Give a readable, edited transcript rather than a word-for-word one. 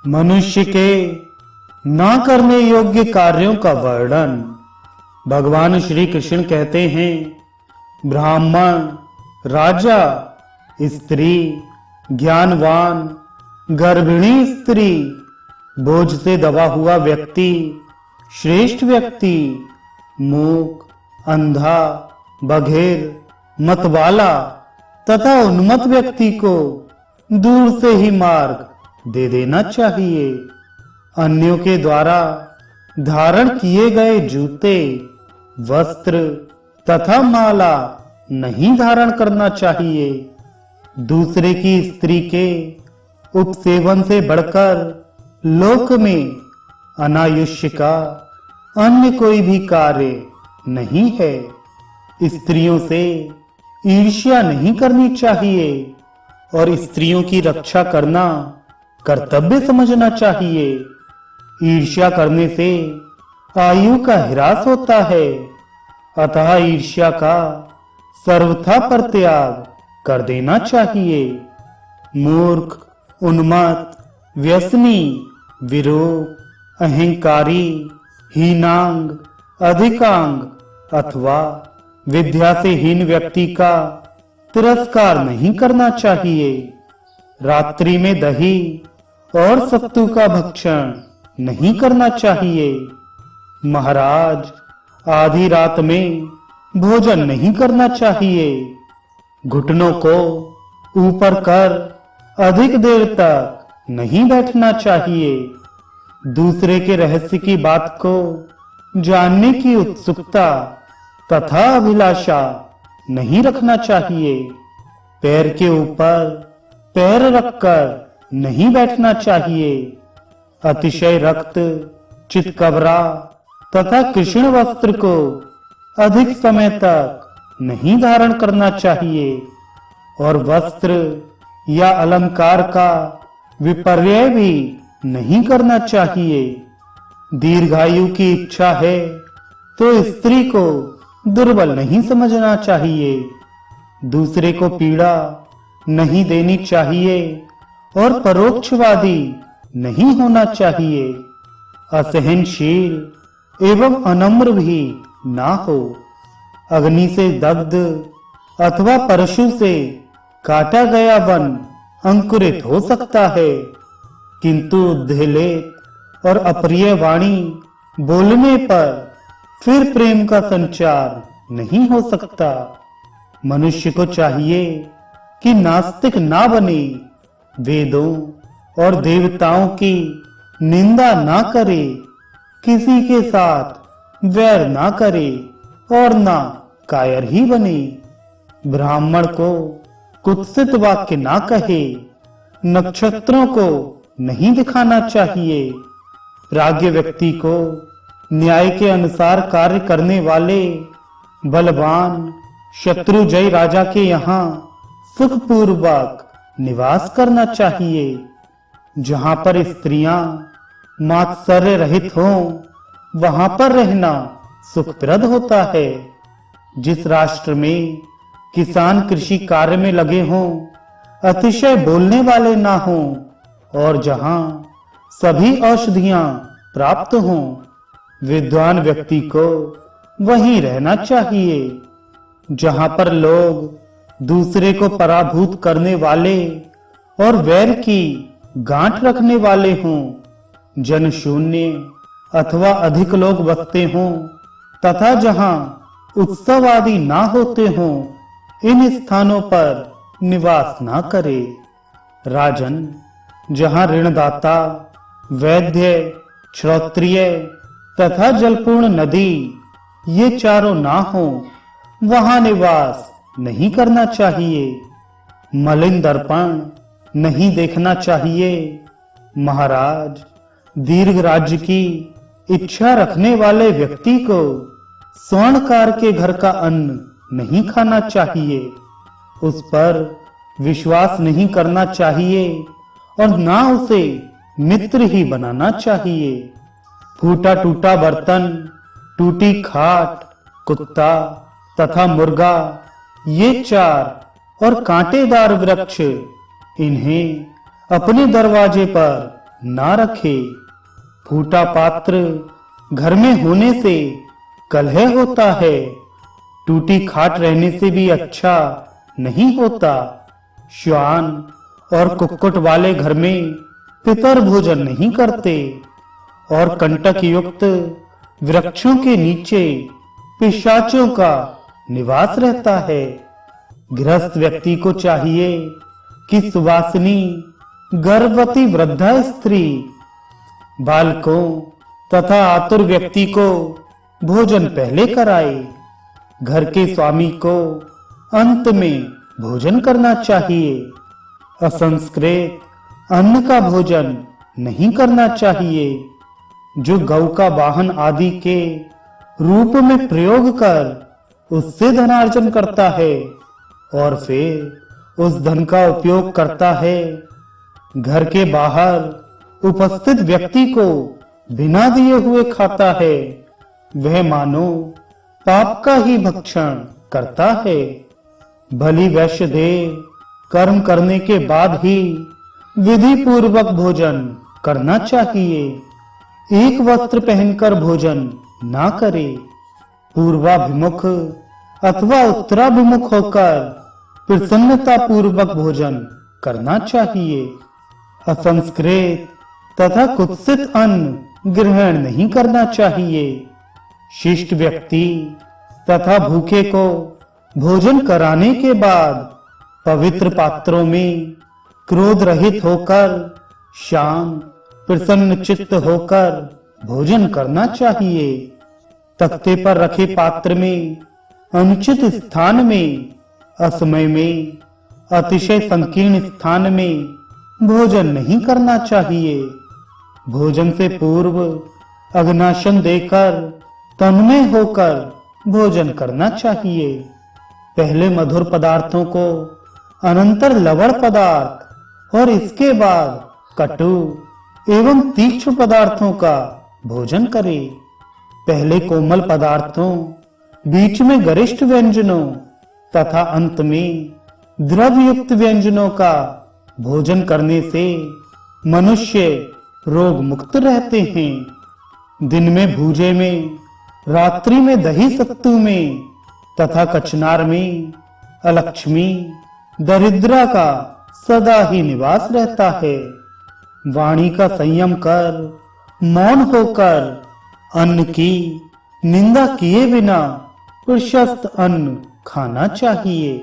मनुष्य के ना करने योग्य कार्यों का वर्णन। भगवान श्री कृष्ण कहते हैं, ब्राह्मण, राजा, स्त्री, ज्ञानवान, गर्भिणी स्त्री, बोझ से दबा हुआ व्यक्ति, श्रेष्ठ व्यक्ति, मूक, अंधा, बधिर, मतवाला तथा उन्मत्त व्यक्ति को दूर से ही मार्ग दे देना चाहिए। अन्यों के द्वारा धारण किए गए जूते, वस्त्र तथा माला नहीं धारण करना चाहिए। दूसरे की स्त्री के उपसेवन से बढ़कर लोक में अनायुष्य का अन्य कोई भी कार्य नहीं है। स्त्रियों से ईर्ष्या नहीं करनी चाहिए और स्त्रियों की रक्षा करना कर्तव्य समझना चाहिए। ईर्ष्या करने से आयु का ह्रास होता है, अतः ईर्ष्या का सर्वथा परित्याग कर देना चाहिए। मूर्ख, उन्मत्त, व्यसनी, विरूप, अहंकारी, हीनांग, अधिकांग अथवा विद्या से हीन व्यक्ति का तिरस्कार नहीं करना चाहिए। रात्रि में दही और सत्तू का भक्षण नहीं करना चाहिए। महाराज, आधी रात में भोजन नहीं करना चाहिए। घुटनों को ऊपर कर अधिक देर तक नहीं बैठना चाहिए। दूसरे के रहस्य की बात को जानने की उत्सुकता तथा अभिलाषा नहीं रखना चाहिए। पैर के ऊपर पैर रखकर नहीं बैठना चाहिए। अतिशय रक्त, चितकबरा तथा कृष्ण वस्त्र को अधिक समय तक नहीं धारण करना चाहिए और वस्त्र या अलंकार का विपर्यय भी नहीं करना चाहिए। दीर्घायु की इच्छा है तो स्त्री को दुर्बल नहीं समझना चाहिए। दूसरे को पीड़ा नहीं देनी चाहिए और परोक्षवादी नहीं होना चाहिए। असहनशील एवं अनम्र भी ना हो। अग्नि से दग्ध अथवा परशु से काटा गया वन अंकुरित हो सकता है, किंतु उद्वेलित और अप्रिय वाणी बोलने पर फिर प्रेम का संचार नहीं हो सकता। मनुष्य को चाहिए कि नास्तिक ना बने, वेदों और देवताओं की निंदा ना करे, किसी के साथ वैर ना करे और ना कायर ही बने। ब्राह्मण को कुत्सित वाक्य ना कहे, नक्षत्रों को नहीं दिखाना चाहिए। प्राज्ञ व्यक्ति को न्याय के अनुसार कार्य करने वाले बलवान शत्रुजय राजा के यहाँ सुखपूर्वक निवास करना चाहिए। जहां पर स्त्रियां मात्सर्य रहित हों, वहां पर रहना सुखप्रद होता है। जिस राष्ट्र में किसान कृषि कार्य में लगे हों, अतिशय बोलने वाले ना हों और जहां सभी औषधियां प्राप्त हों, विद्वान व्यक्ति को वहीं रहना चाहिए। जहां पर लोग दूसरे को पराभूत करने वाले और वैर की गांठ रखने वाले हों, जनशून्य अथवा अधिक लोग बसते हों तथा जहां उत्सव आदि ना होते हों, इन स्थानों पर निवास ना करे। राजन, जहां ऋणदाता, वैद्य, श्रोत्रिय तथा जलपूर्ण नदी ये चारों ना हो, वहां निवास नहीं करना चाहिए। मलिन दर्पण नहीं देखना चाहिए। महाराज, दीर्घ राज्य की इच्छा रखने वाले व्यक्ति को स्वर्णकार के घर का अन्न नहीं खाना चाहिए। उस पर विश्वास नहीं करना चाहिए और ना उसे मित्र ही बनाना चाहिए। फूटा टूटा बर्तन, टूटी खाट, कुत्ता तथा मुर्गा ये चार और कांटेदार वृक्ष, इन्हें अपने दरवाजे पर ना रखे। फूटा पात्र घर में होने से कलह होता है, टूटी खाट रहने से भी अच्छा नहीं होता। श्वान और कुक्कुट वाले घर में पितर भोजन नहीं करते और कंटक युक्त वृक्षों के नीचे पिशाचों का निवास रहता है। गृहस्थ व्यक्ति को चाहिए कि सुवासिनी गर्भवती वृद्धा स्त्री, बालकों तथा आतुर व्यक्ति को भोजन पहले कराए। घर के स्वामी को अंत में भोजन करना चाहिए। असंस्कृत अन्न का भोजन नहीं करना चाहिए, जो गौ का वाहन आदि के रूप में प्रयोग कर उससे धनार्जन करता है और फिर उस धन का उपयोग करता है। घर के बाहर उपस्थित व्यक्ति को बिना दिए हुए खाता है, वह मानो पाप का ही भक्षण करता है। भली वैश्य देव कर्म करने के बाद ही विधि पूर्वक भोजन करना चाहिए। एक वस्त्र पहनकर भोजन ना करे। पूर्वाभिमुख अथवा उत्तराभिमुख होकर प्रसन्नता पूर्वक भोजन करना चाहिए। असंस्कृत तथा कुत्सित अन्न ग्रहण नहीं करना चाहिए। शिष्ट व्यक्ति तथा भूखे को भोजन कराने के बाद पवित्र पात्रों में क्रोध रहित होकर शांत प्रसन्न चित्त होकर भोजन करना चाहिए। तख्ते पर रखे पात्र में अनुचित स्थान में, असमय में, अतिशय संकीर्ण स्थान में भोजन नहीं करना चाहिए। भोजन से पूर्व अग्नाशन देकर तन्मय होकर भोजन करना चाहिए। पहले मधुर पदार्थों को, अनंतर लवण पदार्थ और इसके बाद कटु एवं तीक्ष्ण पदार्थों का भोजन करें। पहले कोमल पदार्थों, बीच में गरिष्ठ व्यंजनों तथा अंत में द्रव युक्त व्यंजनों का भोजन करने से मनुष्य रोग मुक्त रहते हैं। दिन में भूजे में, रात्रि में दही सत्तू में तथा कचनार में अलक्ष्मी दरिद्रा का सदा ही निवास रहता है। वाणी का संयम कर मौन होकर अन्न की निंदा किए बिना प्रशस्त अन्न खाना चाहिए।